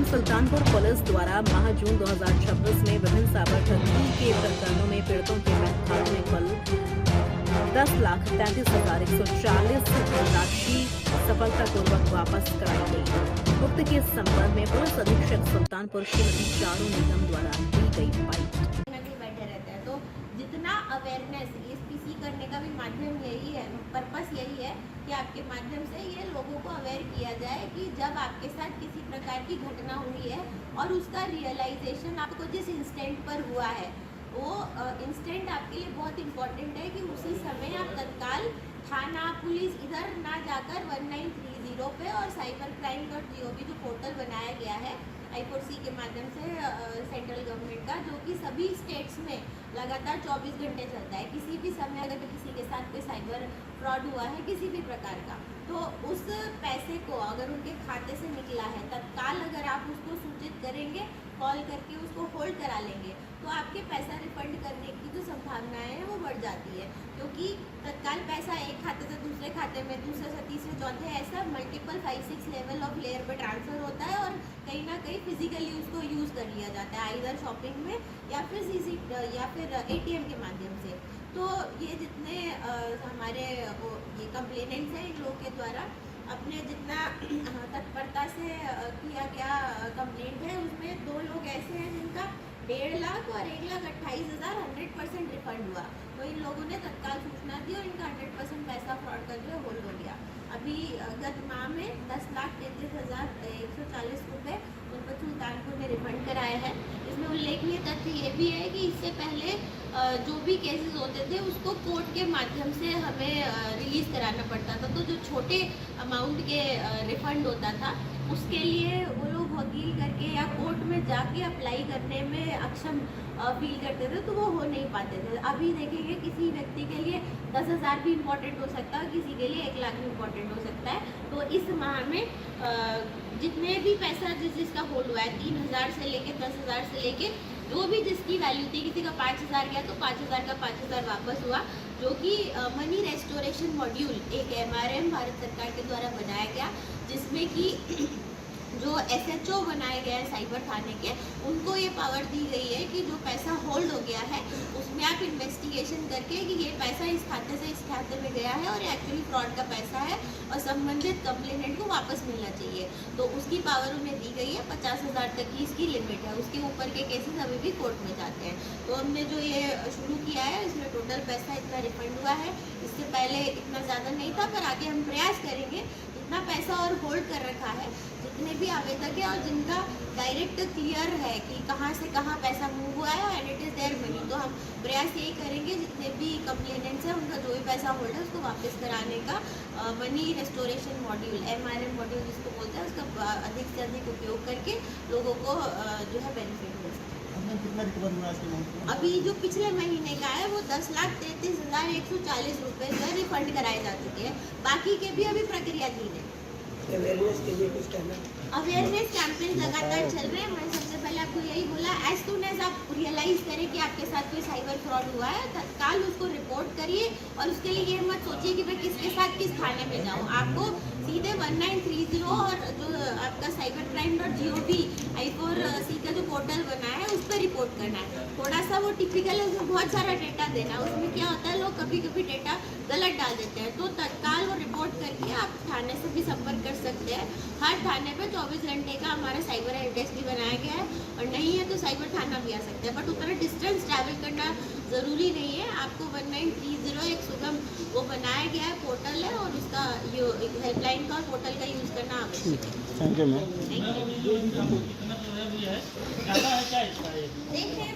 Sultanpur police द्वारा माह जून 2026 में विभिन्न साइबर ठगी के प्रकरणों में पीड़ितों के बैंक खातों में कुल 10,33,140 राशि सफलतापूर्वक वापस कराई गई। उक्त के संबंध में पुलिस अधीक्षक सुल्तानपुर श्रीमती चारू निगम द्वारा दी गई बाइट। बैठे रहते हैं तो जितना अवेयरनेस एसपीसी करने का भी माध्यम यही है, पर्पस यही है कि आपके माध्यम से ये लोगों को अवेयर किया जाए कि जब आपके साथ किसी प्रकार की घटना हुई है और उसका रियलाइजेशन आपको जिस इंस्टेंट पर हुआ है वो इंस्टेंट आपके लिए बहुत इम्पोर्टेंट है कि उसी समय आप तत्काल थाना पुलिस इधर ना जाकर 1930 पे और cybercrime.gov जो पोर्टल बनाया गया है I4C के माध्यम से सेंट्रल गवर्नमेंट का, जो कि सभी स्टेट्स में लगातार 24 घंटे चलता है। किसी भी समय अगर किसी के साथ कोई साइबर फ्रॉड हुआ है किसी भी प्रकार का, तो उस पैसे को अगर उनके खाते से निकला है तत्काल अगर आप उसको सूचित करेंगे, कॉल करके उसको होल्ड करा लेंगे तो आपके पैसा रिफंड करने की जो संभावनाएं हैं वो बढ़ जाती है, क्योंकि तत्काल पैसा एक खाते से दूसरे खाते में, दूसरे से तीसरे चौथे ऐसा मल्टीपल 5-6 लेवल ऑफ लेयर पे ट्रांसफ़र होता है और कहीं ना कहीं फिजिकली उसको यूज़ कर लिया जाता है इधर शॉपिंग में या फिर ATM के माध्यम से। तो ये जितने हमारे ये कंप्लेनेंट्स हैं इन लोगों के द्वारा अपने जितना तत्परता से किया गया कंप्लेंट है उसमें 2 लोग ऐसे हैं जिनका 1.5 लाख और 1,28,000 100% रिफंड हुआ। तो इन लोगों ने तत्काल सूचना दी और इनका 100% पैसा फ्रॉड करके होल्ड हो गया। अभी गत माह में 10,33,140 रुपये उनको सुल्तानपुर में रिफंड कराए हैं। इसमें उल्लेखनीय तथ्य ये भी है कि इससे पहले जो भी केसेस होते थे उसको कोर्ट के माध्यम से हमें रिलीज़ कराना पड़ता था, तो जो छोटे अमाउंट के रिफंड होता था उसके लिए वो लोग वकील करके या कोर्ट में जाके अप्लाई करने में अक्षम फील करते थे, तो वो हो नहीं पाते थे। अभी देखेंगे किसी व्यक्ति के लिए 10,000 भी इम्पोर्टेंट हो सकता है, किसी के लिए 1 लाख भी इम्पोर्टेंट हो सकता है। तो इस माह में जितने भी पैसा जिसका होल्ड हुआ है 3,000 से लेके 10,000 से लेके जो भी जिसकी वैल्यू थी, किसी का 5,000 गया तो 5,000 का 5,000 वापस हुआ, जो कि मनी रेस्टोरेशन मॉड्यूल एक MRM भारत सरकार के द्वारा बनाया गया, जिसमें कि जो SHO बनाए गए हैं साइबर थाने के, उनको ये पावर दी गई है कि जो पैसा होल्ड हो गया है उसमें आप इन्वेस्टिगेशन करके कि ये पैसा इस खाते से इस खाते में गया है और एक्चुअली फ्रॉड का पैसा है और संबंधित कंप्लेनेंट को वापस मिलना चाहिए, तो उसकी पावर उन्हें दी गई है। 50,000 तक की इसकी लिमिट है, उसके ऊपर के केसेस अभी भी कोर्ट में जाते हैं। तो हमने जो ये शुरू किया है इसमें टोटल पैसा इतना रिफंड हुआ है, इससे पहले इतना ज़्यादा नहीं था, पर आगे हम प्रयास करेंगे जितना पैसा और होल्ड कर रखा है, जितने भी आवेदक है और जिनका डायरेक्ट क्लियर है कि कहाँ से कहाँ पैसा मूव हुआ है and it is their money, तो हम प्रयास यही करेंगे जितने भी कंप्लेनेंट्स हैं उनका जो भी पैसा होल्ड है उसको वापस कराने का money restoration module MRM module जिसको बोलते हैं उसका अधिक से अधिक उपयोग करके लोगों को जो है बेनिफिट मिल सके। अभी जो पिछले महीने का है वो 10,33,140 रुपये जो है रिफंड कराए जा चुके हैं, बाकी के भी अभी प्रक्रियाधीन है। अवेयरनेस के लिए कुछ कहना? अवेयरनेस कैंपेन लगातार चल रहे हैं। मैंने सबसे पहले आपको यही बोला, एज सून एज आप रियलाइज़ करें कि आपके साथ कोई साइबर फ्रॉड हुआ है तत्काल उसको रिपोर्ट करिए और उसके लिए ये मत सोचिए कि मैं किसके साथ किस थाने में जाऊँ। आपको सीधे 1930 और जो आपका cybercrime.gov I4C का जो पोर्टल बना है उस पर रिपोर्ट करना है। थोड़ा सा वो टिपिकल है, उसमें बहुत सारा डेटा देना है। उसमें क्या होता है, लोग कभी कभी डेटा गलत डाल देते हैं, तो तत्काल वो रिपोर्ट करके आप थाने से भी संपर्क कर सकते हैं। हर थाने पे 24 घंटे का हमारा साइबर हेल्प डेस्क भी बनाया गया है, और नहीं है तो साइबर थाना भी आ सकते हैं, बट उतना डिस्टेंस ट्रैवल करना ज़रूरी नहीं है। आपको 1930 एक सुगम वो बनाया गया है पोर्टल है और उसका हेल्पलाइन का और पोर्टल का यूज़ करना आवश्यक है। Thank you ma'am. देख रहे हैं